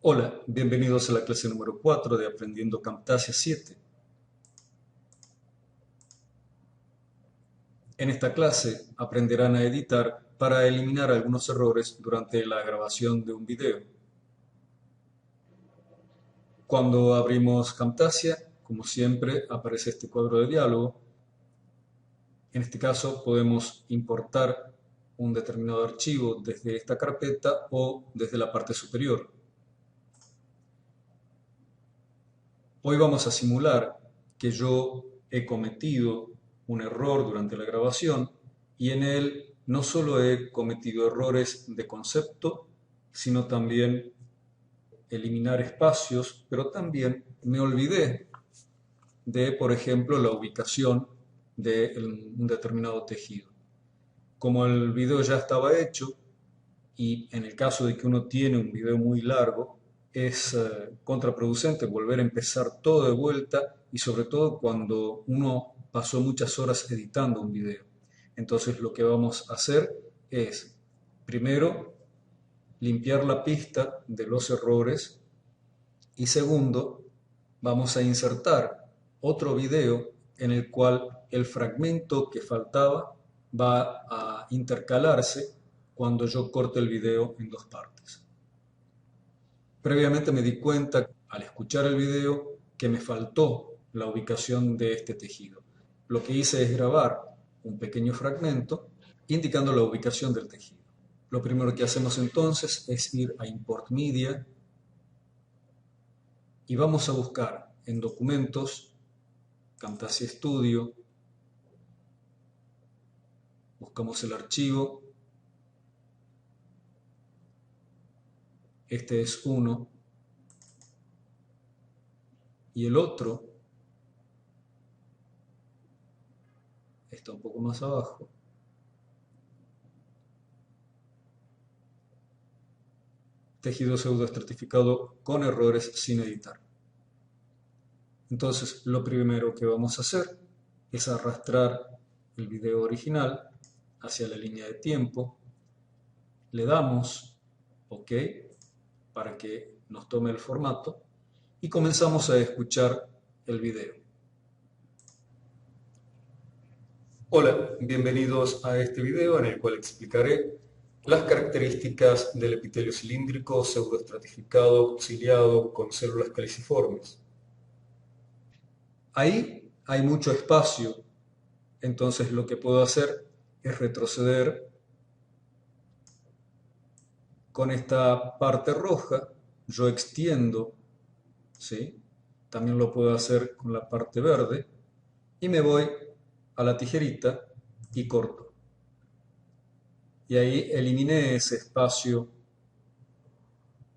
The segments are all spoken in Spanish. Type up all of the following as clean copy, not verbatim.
Hola, bienvenidos a la clase número 4 de Aprendiendo Camtasia 7. En esta clase aprenderán a editar para eliminar algunos errores durante la grabación de un video. Cuando abrimos Camtasia, como siempre, aparece este cuadro de diálogo. En este caso podemos importar un determinado archivo desde esta carpeta o desde la parte superior. Hoy vamos a simular que yo he cometido un error durante la grabación y en él no solo he cometido errores de concepto, sino también eliminar espacios, pero también me olvidé de, por ejemplo, la ubicación de un determinado tejido. Como el video ya estaba hecho, y en el caso de que uno tiene un video muy largo, es contraproducente volver a empezar todo de vuelta y sobre todo cuando uno pasó muchas horas editando un video. Entonces lo que vamos a hacer es, primero, limpiar la pista de los errores y segundo, vamos a insertar otro video en el cual el fragmento que faltaba va a intercalarse cuando yo corte el video en dos partes. Previamente me di cuenta al escuchar el video que me faltó la ubicación de este tejido. Lo que hice es grabar un pequeño fragmento indicando la ubicación del tejido. Lo primero que hacemos entonces es ir a Import Media y vamos a buscar en Documentos, Camtasia Studio, buscamos el archivo, este es uno, y el otro está un poco más abajo. Tejido pseudoestratificado con errores sin editar. Entonces, lo primero que vamos a hacer es arrastrar el video original hacia la línea de tiempo. Le damos OK para que nos tome el formato y comenzamos a escuchar el video. Hola, bienvenidos a este video en el cual explicaré las características del epitelio cilíndrico pseudoestratificado ciliado con células caliciformes. Ahí hay mucho espacio, entonces lo que puedo hacer es retroceder con esta parte roja, yo extiendo, ¿sí? También lo puedo hacer con la parte verde y me voy a la tijerita y corto. Y ahí eliminé ese espacio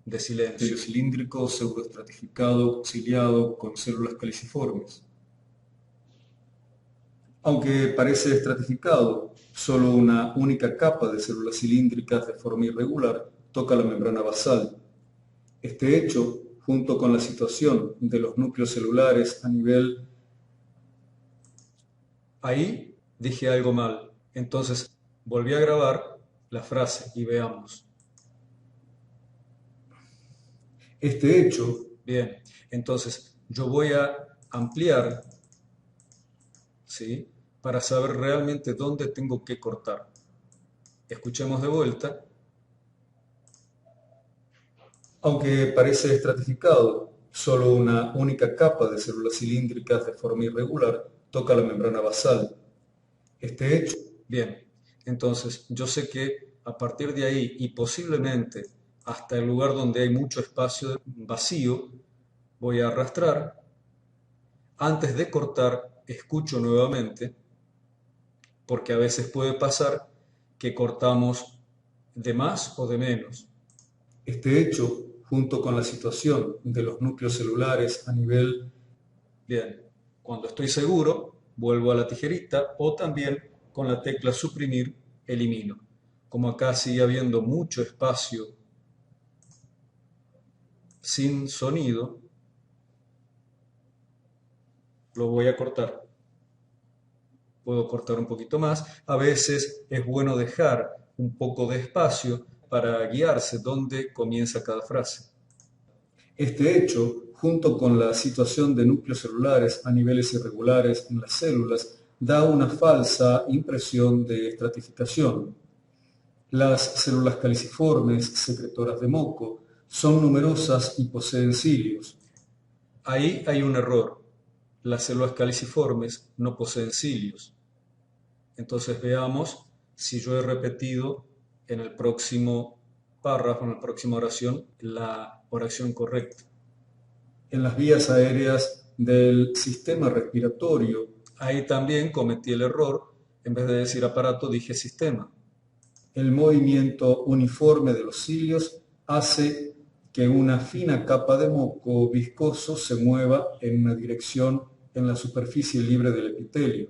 de silencio. Cilíndrico pseudoestratificado ciliado con células caliciformes. Aunque parece estratificado, solo una única capa de células cilíndricas de forma irregular toca la membrana basal. Este hecho, junto con la situación de los núcleos celulares a nivel... Ahí dije algo mal, entonces volví a grabar la frase y veamos. Este hecho, bien, entonces yo voy a ampliar, ¿sí?, para saber realmente dónde tengo que cortar. Escuchemos de vuelta. Aunque parece estratificado, solo una única capa de células cilíndricas de forma irregular toca la membrana basal. Este hecho, bien, entonces yo sé que a partir de ahí y posiblemente hasta el lugar donde hay mucho espacio vacío, voy a arrastrar. Antes de cortar, escucho nuevamente, porque a veces puede pasar que cortamos de más o de menos. Este hecho, junto con la situación de los núcleos celulares a nivel... Bien, cuando estoy seguro, vuelvo a la tijerita o también con la tecla suprimir, elimino. Como acá sigue habiendo mucho espacio sin sonido, lo voy a cortar. Puedo cortar un poquito más. A veces es bueno dejar un poco de espacio para guiarse dónde comienza cada frase. Este hecho, junto con la situación de núcleos celulares a niveles irregulares en las células, da una falsa impresión de estratificación. Las células caliciformes, secretoras de moco, son numerosas y poseen cilios. Ahí hay un error. Las células caliciformes no poseen cilios. Entonces veamos si yo he repetido en el próximo párrafo, en la próxima oración, la oración correcta. En las vías aéreas del sistema respiratorio. Ahí también cometí el error. En vez de decir aparato, dije sistema. El movimiento uniforme de los cilios hace que una fina capa de moco viscoso se mueva en una dirección en la superficie libre del epitelio.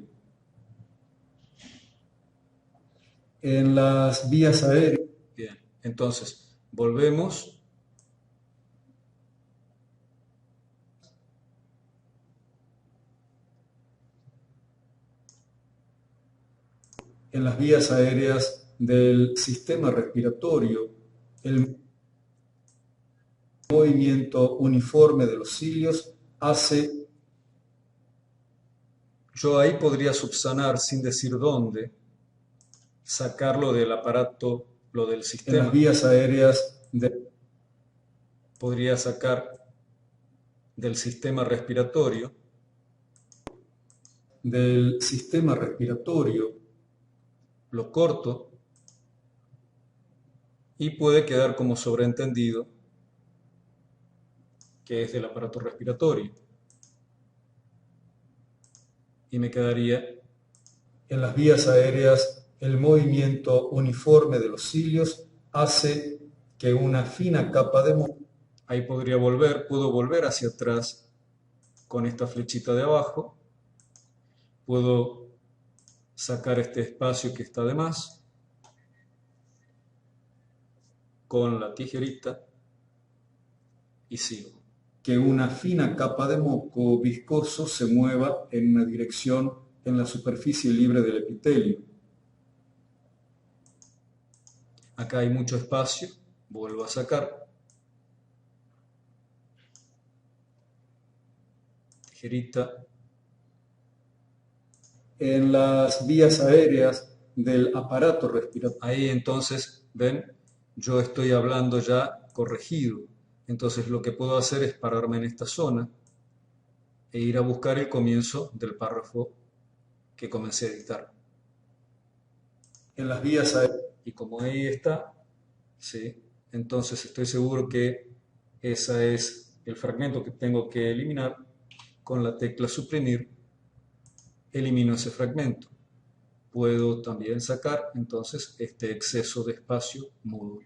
En las vías aéreas. Bien, entonces volvemos. En las vías aéreas del sistema respiratorio, el movimiento uniforme de los cilios hace. Yo ahí podría subsanar sin decir dónde, sacarlo del aparato, lo del sistema. En las vías aéreas podría sacar del sistema respiratorio. Del sistema respiratorio lo corto y puede quedar como sobreentendido que es del aparato respiratorio. Y me quedaría en las vías aéreas el movimiento uniforme de los cilios hace que una fina capa de moco. Ahí podría volver, puedo volver hacia atrás con esta flechita de abajo. Puedo sacar este espacio que está de más con la tijerita y sigo. Que una fina capa de moco viscoso se mueva en una dirección en la superficie libre del epitelio. Acá hay mucho espacio, vuelvo a sacar. Tijerita. En las vías aéreas del aparato respiratorio. Ahí entonces, ven, yo estoy hablando ya corregido. Entonces lo que puedo hacer es pararme en esta zona e ir a buscar el comienzo del párrafo que comencé a dictar. En las vías aéreas. Y como ahí está, ¿sí? Entonces estoy seguro que ese es el fragmento que tengo que eliminar. Con la tecla suprimir, elimino ese fragmento. Puedo también sacar entonces este exceso de espacio mudo.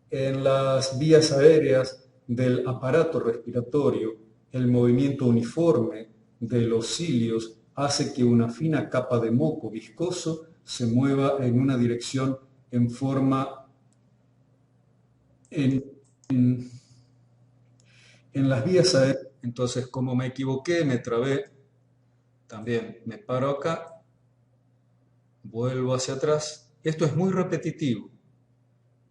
En las vías aéreas del aparato respiratorio, el movimiento uniforme de los cilios hace que una fina capa de moco viscoso se mueva en una dirección en forma en las vías aéreas. Entonces, como me equivoqué, me trabé, también me paro acá, vuelvo hacia atrás. Esto es muy repetitivo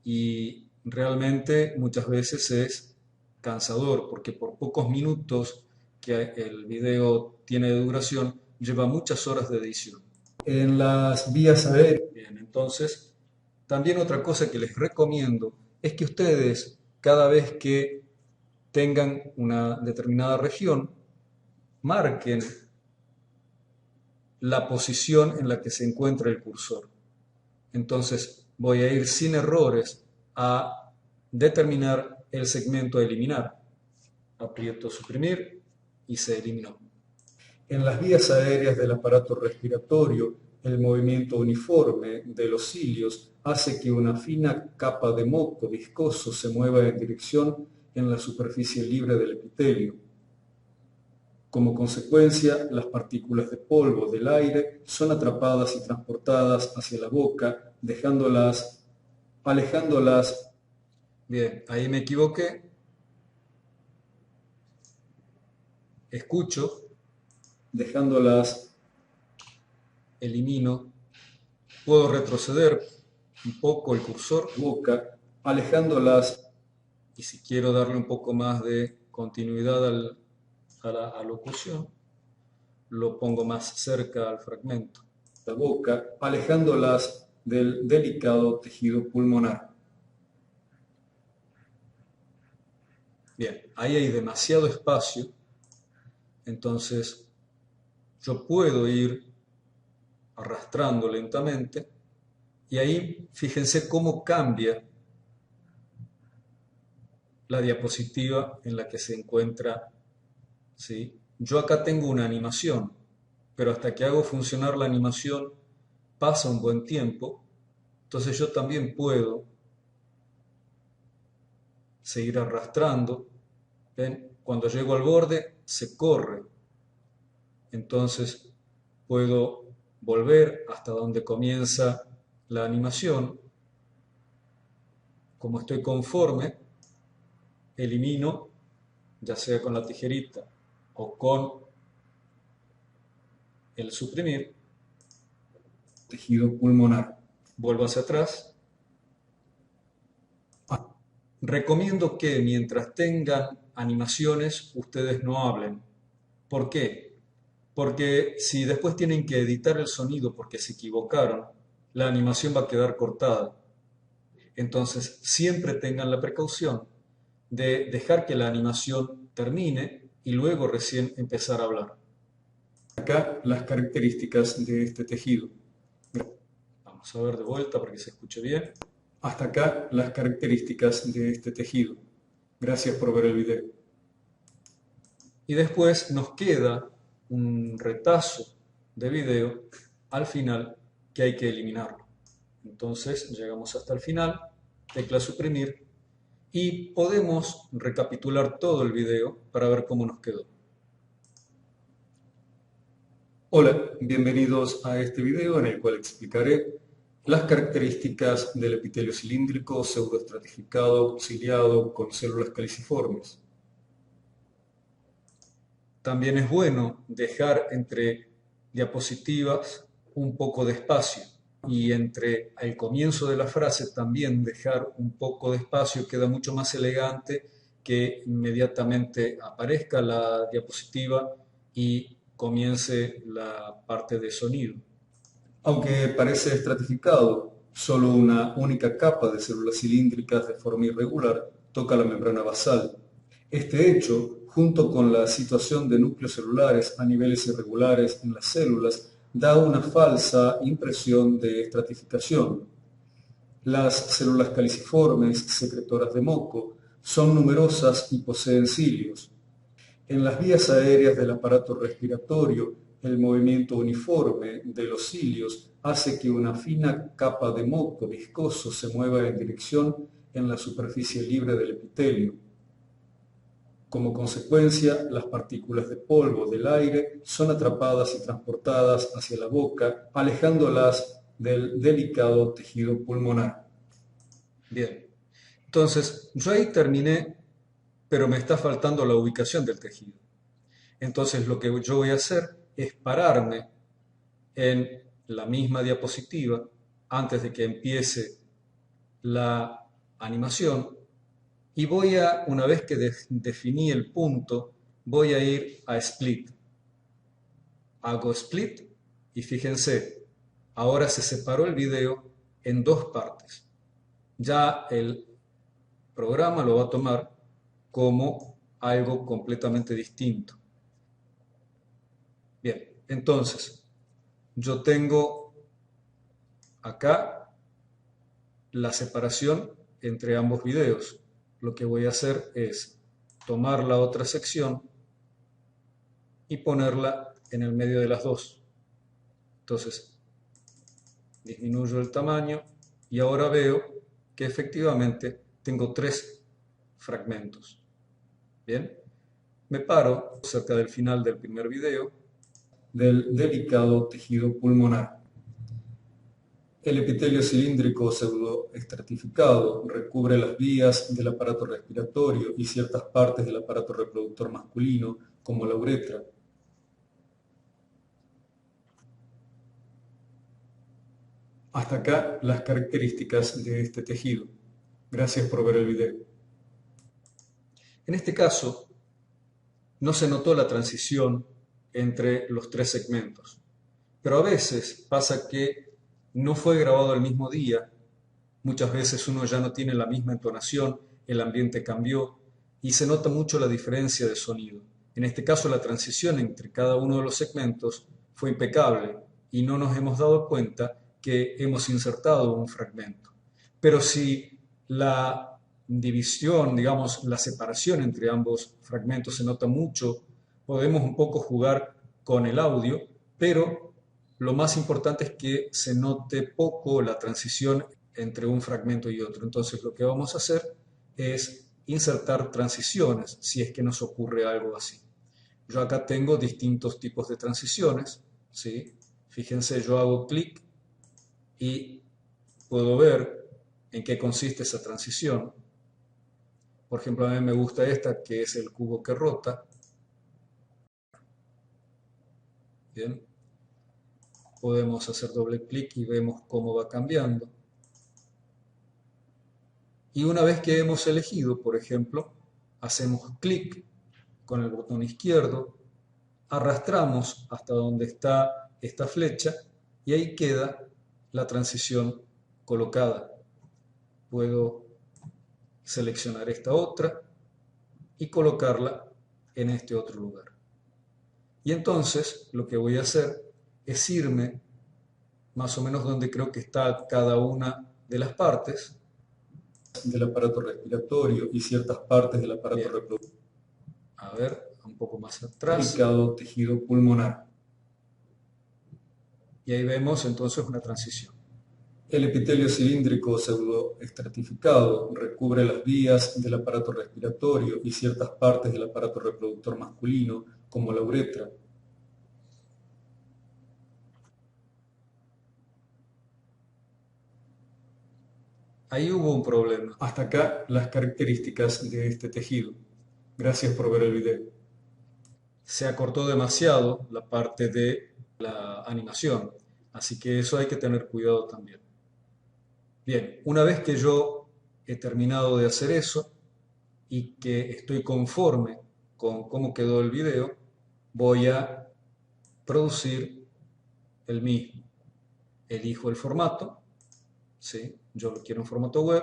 y realmente muchas veces es cansador porque por pocos minutos que el video tiene de duración, lleva muchas horas de edición. En las vías aéreas. Bien, entonces, también otra cosa que les recomiendo es que ustedes, cada vez que tengan una determinada región, marquen la posición en la que se encuentra el cursor. Entonces voy a ir sin errores a determinar el segmento a eliminar. Aprieto suprimir y se eliminó. En las vías aéreas del aparato respiratorio, el movimiento uniforme de los cilios hace que una fina capa de moco viscoso se mueva en dirección en la superficie libre del epitelio. Como consecuencia, las partículas de polvo del aire son atrapadas y transportadas hacia la boca, alejándolas. Bien, ahí me equivoqué. Escucho, dejándolas, elimino. Puedo retroceder un poco el cursor, boca, alejándolas Y si quiero darle un poco más de continuidad a la alocución, lo pongo más cerca al fragmento. La boca, alejándolas del delicado tejido pulmonar. Bien, ahí hay demasiado espacio, entonces yo puedo ir arrastrando lentamente y ahí fíjense cómo cambia la diapositiva en la que se encuentra, ¿sí? Yo acá tengo una animación, pero hasta que hago funcionar la animación pasa un buen tiempo, entonces yo también puedo seguir arrastrando. ¿Ven? Cuando llego al borde se corre, entonces puedo volver hasta donde comienza la animación. Como estoy conforme, elimino, ya sea con la tijerita o con el suprimir, tejido pulmonar. Vuelvo hacia atrás. Recomiendo que mientras tengan animaciones, ustedes no hablen. ¿Por qué? Porque si después tienen que editar el sonido porque se equivocaron, la animación va a quedar cortada. Entonces, siempre tengan la precaución de dejar que la animación termine y luego recién empezar a hablar. Acá las características de este tejido. Vamos a ver de vuelta para que se escuche bien. Hasta acá las características de este tejido. Gracias por ver el video. Y después nos queda un retazo de video al final que hay que eliminarlo. Entonces llegamos hasta el final, tecla suprimir y podemos recapitular todo el video para ver cómo nos quedó. Hola, bienvenidos a este video en el cual explicaré las características del epitelio cilíndrico pseudoestratificado ciliado con células caliciformes. También es bueno dejar entre diapositivas un poco de espacio y entre el comienzo de la frase también dejar un poco de espacio, queda mucho más elegante que inmediatamente aparezca la diapositiva y comience la parte de sonido. Aunque parece estratificado, solo una única capa de células cilíndricas de forma irregular toca la membrana basal. Este hecho, junto con la situación de núcleos celulares a niveles irregulares en las células, da una falsa impresión de estratificación. Las células caliciformes, secretoras de moco, son numerosas y poseen cilios. En las vías aéreas del aparato respiratorio, el movimiento uniforme de los cilios hace que una fina capa de moco viscoso se mueva en dirección en la superficie libre del epitelio. Como consecuencia, las partículas de polvo del aire son atrapadas y transportadas hacia la boca, alejándolas del delicado tejido pulmonar. Bien, entonces yo ahí terminé, pero me está faltando la ubicación del tejido. Entonces lo que yo voy a hacer es pararme en la misma diapositiva antes de que empiece la animación y voy a, una vez que definí el punto, voy a ir a split. Hago split y fíjense, ahora se separó el video en dos partes. Ya el programa lo va a tomar como algo completamente distinto. Bien, entonces yo tengo acá la separación entre ambos videos. Lo que voy a hacer es tomar la otra sección y ponerla en el medio de las dos. Entonces disminuyo el tamaño y ahora veo que efectivamente tengo tres fragmentos. Bien, me paro cerca del final del primer video del delicado tejido pulmonar. El epitelio cilíndrico pseudoestratificado recubre las vías del aparato respiratorio y ciertas partes del aparato reproductor masculino, como la uretra. Hasta acá las características de este tejido. Gracias por ver el video. En este caso, no se notó la transición entre los tres segmentos, pero a veces pasa que no fue grabado el mismo día, muchas veces uno ya no tiene la misma entonación, el ambiente cambió y se nota mucho la diferencia de sonido. En este caso, la transición entre cada uno de los segmentos fue impecable y no nos hemos dado cuenta que hemos insertado un fragmento. Pero si la división, digamos, la separación entre ambos fragmentos se nota mucho, podemos un poco jugar con el audio, pero lo más importante es que se note poco la transición entre un fragmento y otro. Entonces lo que vamos a hacer es insertar transiciones, si es que nos ocurre algo así. Yo acá tengo distintos tipos de transiciones, ¿sí? Fíjense, yo hago clic y puedo ver en qué consiste esa transición. Por ejemplo, a mí me gusta esta, que es el cubo que rota. Bien, podemos hacer doble clic y vemos cómo va cambiando. Y una vez que hemos elegido, por ejemplo, hacemos clic con el botón izquierdo, arrastramos hasta donde está esta flecha y ahí queda la transición colocada. Puedo seleccionar esta otra y colocarla en este otro lugar. Y entonces lo que voy a hacer es irme más o menos donde creo que está cada una de las partes del aparato respiratorio y ciertas partes del aparato reproductor. A ver, un poco más atrás. Delicado tejido pulmonar. Y ahí vemos entonces una transición. El epitelio cilíndrico pseudoestratificado recubre las vías del aparato respiratorio y ciertas partes del aparato reproductor masculino, como la uretra. Ahí hubo un problema. Hasta acá las características de este tejido. Gracias por ver el video. Se acortó demasiado la parte de la animación, así que eso hay que tener cuidado también. Bien, una vez que yo he terminado de hacer eso y que estoy conforme con cómo quedó el video, voy a producir el mismo. Elijo el formato, ¿sí? Yo lo quiero en formato web,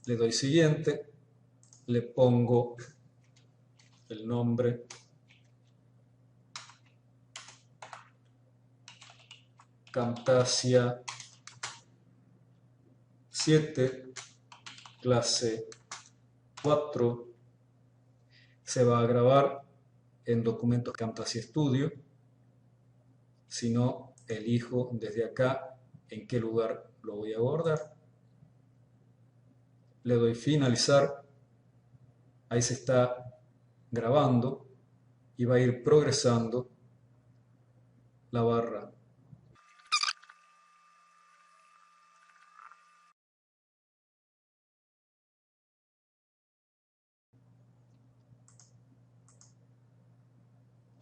le doy siguiente, le pongo el nombre Camtasia 7, clase 4. Se va a grabar en documentos Camtasia Studio. Si no, elijo desde acá en qué lugar lo voy a guardar. Le doy finalizar. Ahí se está grabando y va a ir progresando la barra.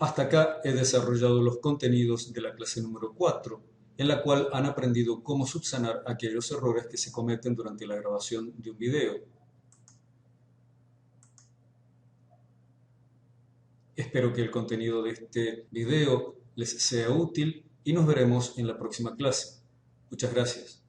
Hasta acá he desarrollado los contenidos de la clase número 4, en la cual han aprendido cómo subsanar aquellos errores que se cometen durante la grabación de un video. Espero que el contenido de este video les sea útil y nos veremos en la próxima clase. Muchas gracias.